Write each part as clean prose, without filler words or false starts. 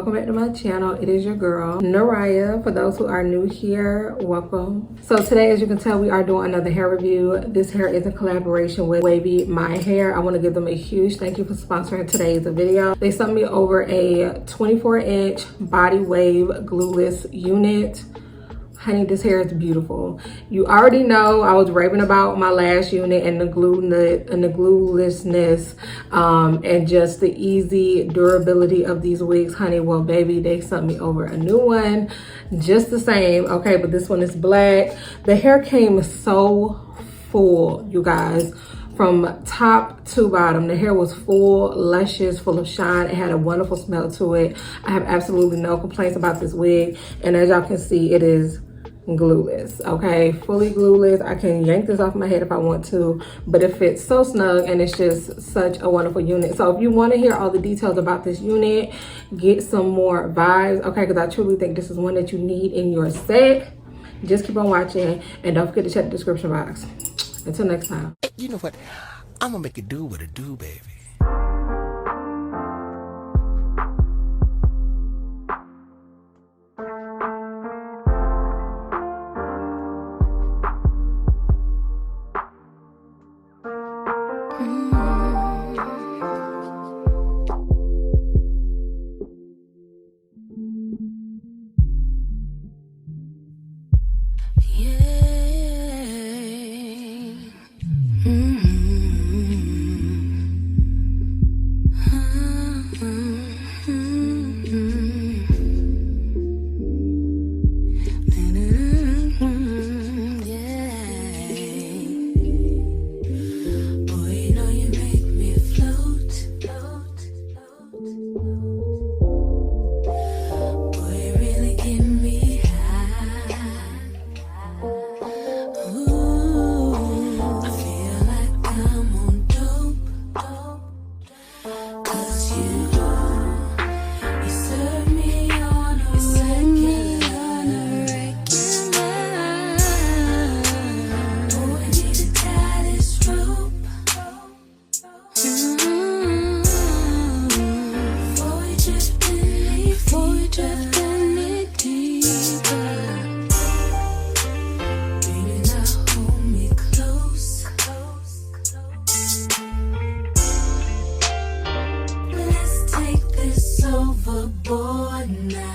welcome back to my channel. It is your girl Neriah. For those who are new here, welcome. So today, as you can tell, we are doing another hair review. This hair is in collaboration with WavyMy Hair. I want to give them a huge thank you for sponsoring today's video. They sent me over a 24-inch Bodywave Glueless unit. Honey, this hair is beautiful. You already know I was raving about my last unit and the gluelessness and just the easy durability of these wigs. Honey, well baby, they sent me over a new one just the same. Okay, but this one is black. The hair came so full, you guys. From top to bottom, the hair was full, luscious, full of shine. It had a wonderful smell to it. I have absolutely no complaints about this wig, and as y'all can see, it is glueless. Okay, fully glueless. I can yank this off my head if I want to, but it fits so snug and it's just such a wonderful unit. So if you want to hear all the details about this unit, get some more vibes, okay, because I truly think this is one that you need in your set. Just keep on watching and don't forget to check the description box. Until next time. You know what? I'm gonna make it do what it do, baby.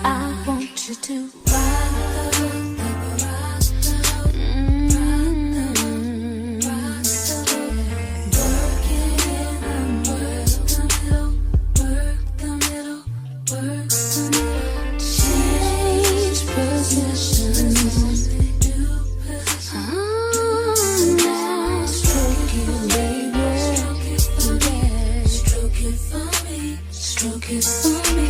I want you to change positions. Now stroke it, baby. Stroke it for me. Stroke it for me.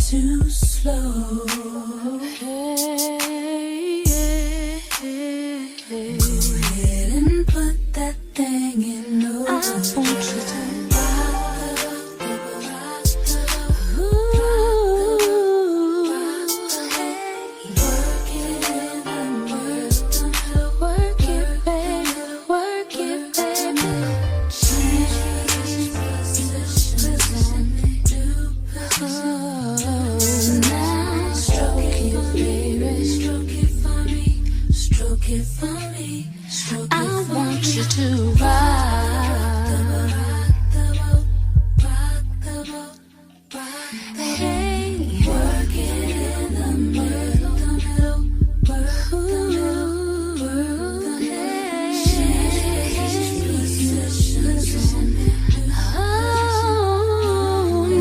Too slow. Hey, go ahead and put that thing in order. I want you to I want you to rock the boat, hey, working in the middle, hey, change positions. Oh,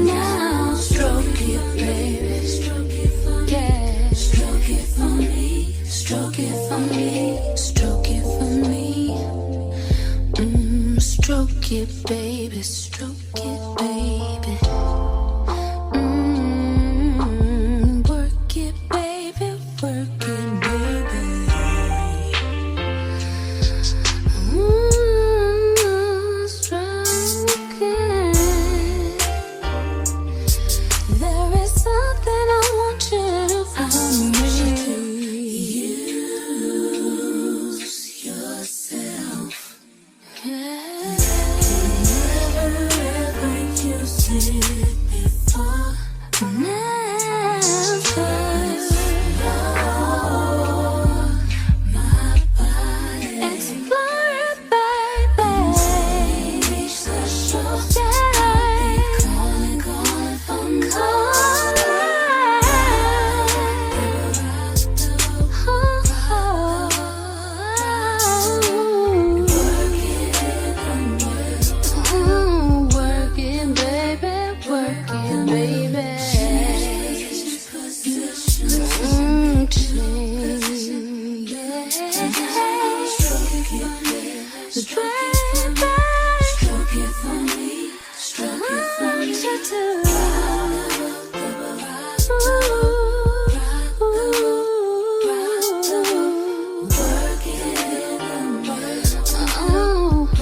now stroke it, baby, stroke it for me.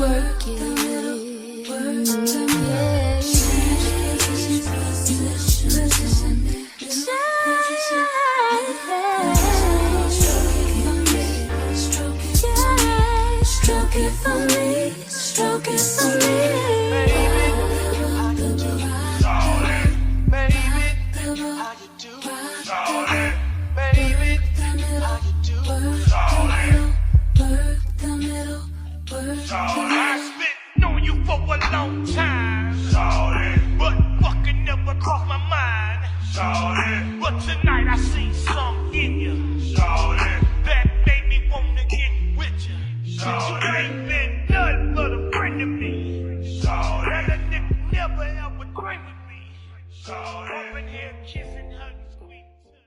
work it, baby. I've been knowing you for a long